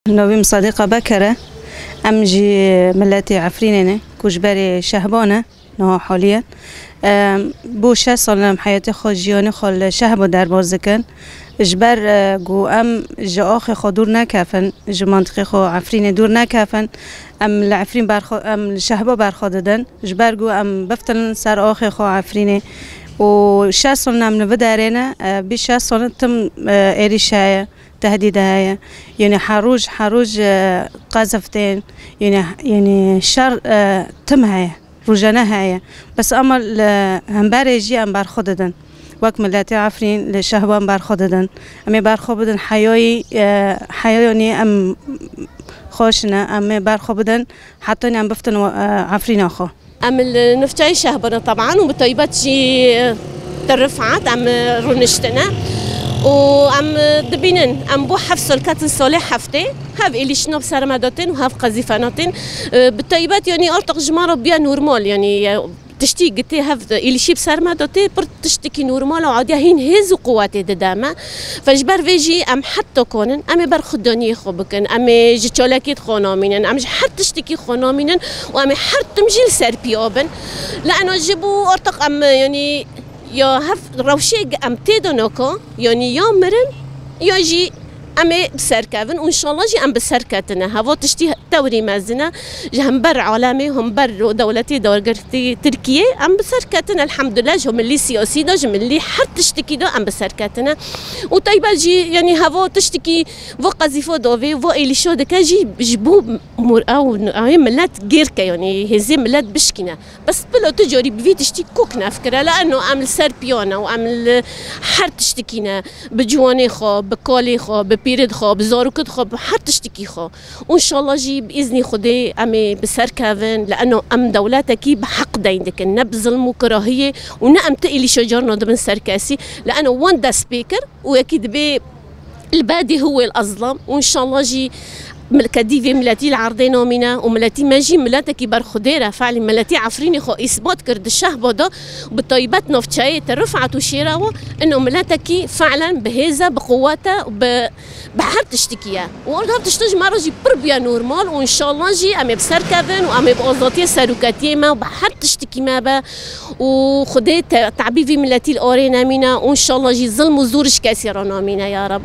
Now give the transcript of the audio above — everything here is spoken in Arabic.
نویم صديقة بكرة أمجي ملاتي عفرينيني كوجباري شهبانة نها حاليا بو 6 سال حياتي خو جياني خال شهبو در بازكن جبر جو ام جا آخي خو دور نكافن جا منطقي خو عفرين دور نكافن ام العفرين ام الشهبو برخاددن جبر جو ام بفتلن سر آخي خو عفريني و 6 سال نمن بدارينا بي 6 سال تم إيريشايا تهديد هاي يعني حروج قذفتين يعني شر تم هاي روجنا هاي بس اما هم بارجي ام برخددن وقت ملاتي عفرين لشهوان برخددن امي برخددن حياني ام خوشنا امي برخددن حتى ام بفتن عفرين اخو ام النفتاي شهبنا طبعا وبطيبات جي ترفعت ام رونشتنا وام دبينن ام بو حفص الكات الصالح حفتي هاف اللي شنو بسرمداتين وهاف قذيفاناتين بالطيبات يعني ارتق جماره بيا نورمال يعني تشتي قلتي هاف اللي شي بسرمداتي بر تشتكي نورمال وعادي هين هز قواتي ددامه فجبر فيجي ام حتى كونن ام برخدوني خبكن ام جتشولاكيت خونامينن ام حتى تشتكي خونامينن وام حتى مجيل سربيوبن لانه جيبو ارتق ام يعني يا هف روشي ام تيدونوكو يعني يا مرن يا جي امي بسركافن وان شاء الله جي ام بسركتنا هافو تشتي توري مازنا هم بر عالمي هم بر دولتي دولتي تركيا ام بسركتنا الحمد لله هم اللي سياسي دو هم اللي حتى تشتكي دو ام بسركتنا وطيبه جي يعني هافو تشتكي فو قذيفو دوفي فو اللي شو دكا جي جبو او ملات غيركا يعني هزي ملات بشكنا بس بلو تجوري بفي تشتي كوكنا فكره لانه ام السربيونا وام حر تشتكينا بجواني خو بكولي خو بيرد خو بزاروكت خو حتى تشتكي خو وان شاء الله جي باذن خدي امي بسركافن لانه ام دولتك بحق دينك نبظلم وكراهيه ونعم تقلي شجرنا ضمن سركاسي لانه وان دا سبيكر واكيد بي البادي هو الاظلم وان شاء الله جي كديفي ملاتي العرضين ومنا وملاتي ماجي ملاتك برخديره فعلا ملاتي عفريني خو اثبات كرد الشهبه ده بالطيبات نفتشايه رفعت وشيراوه انه ملاتك فعلا بهذا بقواتها بحر تشتكيها وقلها بتشتج مره جي بربيا نورمال وان شاء الله جي امي بسركافن وامي بقضاتي ساروكاتي ما بحر تشتكي ما با وخديت تعبيفي ملاتي الاورينا منا وان شاء الله جي ظلم وزورش كاسيرانا منا يا رب.